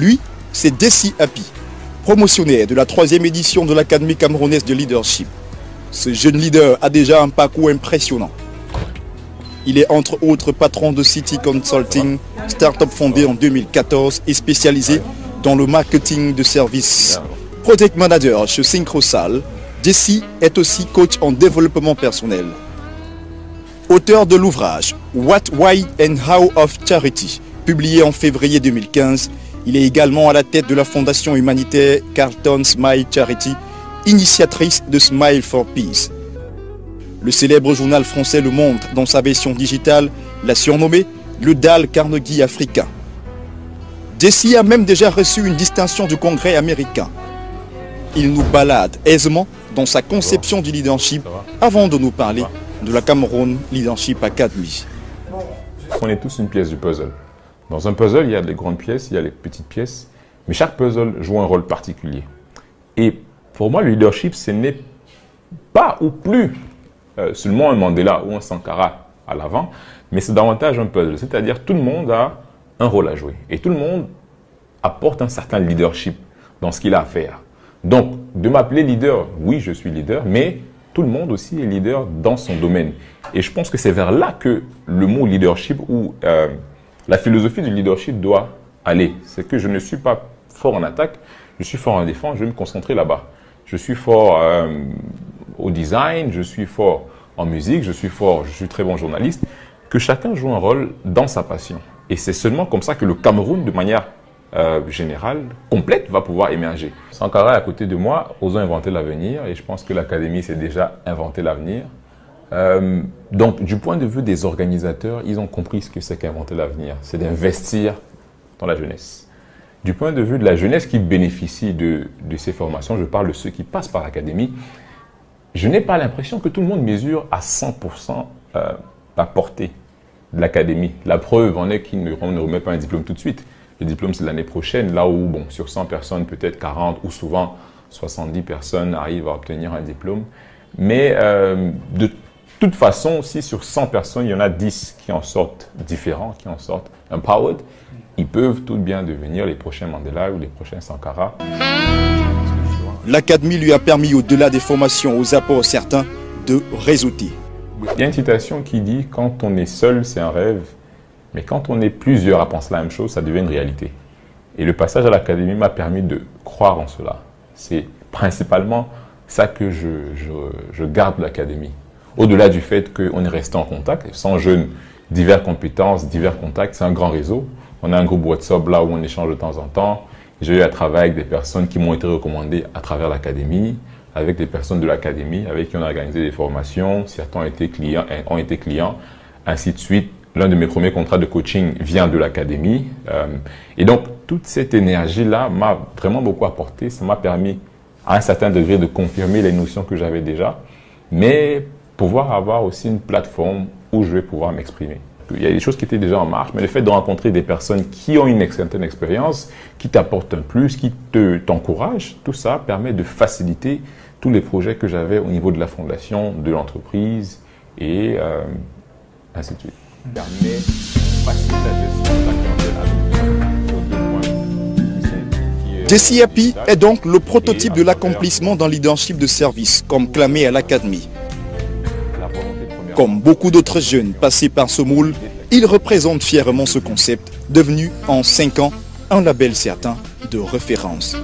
Lui, c'est Desi Happy, promotionnaire de la 3e édition de l'Académie camerounaise de leadership. Ce jeune leader a déjà un parcours impressionnant. Il est entre autres patron de City Consulting, start-up fondée en 2014 et spécialisé dans le marketing de services. Project manager chez Synchrosal, Desi est aussi coach en développement personnel. Auteur de l'ouvrage What, Why and How of Charity, publié en février 2015, il est également à la tête de la fondation humanitaire Carlton Smile Charity, initiatrice de Smile for Peace. Le célèbre journal français Le Monde, dans sa version digitale, l'a surnommé le Dale Carnegie africain. Desi a même déjà reçu une distinction du Congrès américain. Il nous balade aisément dans sa conception du leadership avant de nous parler de la Cameroun Leadership Academy. On est tous une pièce du puzzle. Dans un puzzle, il y a les grandes pièces, il y a les petites pièces, mais chaque puzzle joue un rôle particulier. Et pour moi, le leadership, ce n'est pas ou plus seulement un Mandela ou un Sankara à l'avant, mais c'est davantage un puzzle. C'est-à-dire tout le monde a un rôle à jouer et tout le monde apporte un certain leadership dans ce qu'il a à faire. Donc, de m'appeler leader, oui, je suis leader, mais tout le monde aussi est leader dans son domaine. Et je pense que c'est vers là que le mot leadership ou la philosophie du leadership doit aller. C'est que je ne suis pas fort en attaque, je suis fort en défense, je vais me concentrer là-bas. Je suis fort au design, je suis fort en musique, je suis très bon journaliste. Que chacun joue un rôle dans sa passion. Et c'est seulement comme ça que le Cameroun, de manière générale, complète, va pouvoir émerger. Sankara est à côté de moi, osons inventer l'avenir, et je pense que l'Académie s'est déjà inventé l'avenir. Donc, du point de vue des organisateurs, ils ont compris ce que c'est qu'inventer l'avenir. C'est d'investir dans la jeunesse. Du point de vue de la jeunesse qui bénéficie de ces formations, je parle de ceux qui passent par l'Académie, je n'ai pas l'impression que tout le monde mesure à 100% la portée de l'Académie. La preuve en est qu'on ne remet pas un diplôme tout de suite. Le diplôme, c'est l'année prochaine, là où, bon, sur 100 personnes, peut-être 40 ou souvent 70 personnes arrivent à obtenir un diplôme. Mais de toute façon, si sur 100 personnes, il y en a 10 qui en sortent différents, qui en sortent empowered, ils peuvent tout bien devenir les prochains Mandela ou les prochains Sankara. L'Académie lui a permis, au-delà des formations aux apports certains, de réseauter. Il y a une citation qui dit « Quand on est seul, c'est un rêve, mais quand on est plusieurs à penser la même chose, ça devient une réalité. » Et le passage à l'Académie m'a permis de croire en cela. C'est principalement ça que je garde de l'Académie. Au-delà du fait qu'on est resté en contact, 100 jeunes, diverses compétences, divers contacts, c'est un grand réseau. On a un groupe WhatsApp là où on échange de temps en temps. J'ai eu à travailler avec des personnes qui m'ont été recommandées à travers l'Académie, avec des personnes de l'Académie, avec qui on a organisé des formations. Certains ont été clients, ainsi de suite. L'un de mes premiers contrats de coaching vient de l'Académie. Et donc, toute cette énergie-là m'a vraiment beaucoup apporté. Ça m'a permis, à un certain degré, de confirmer les notions que j'avais déjà, mais pouvoir avoir aussi une plateforme où je vais pouvoir m'exprimer. Il y a des choses qui étaient déjà en marche, mais le fait de rencontrer des personnes qui ont une certaine expérience, qui t'apportent un plus, qui t'encouragent, tout ça permet de faciliter tous les projets que j'avais au niveau de la fondation, de l'entreprise et ainsi de suite. Desi Happy est donc le prototype de l'accomplissement d'un leadership de service, comme clamé à l'Académie. Comme beaucoup d'autres jeunes passés par ce moule, il représente fièrement ce concept, devenu en 5 ans un label certain de référence.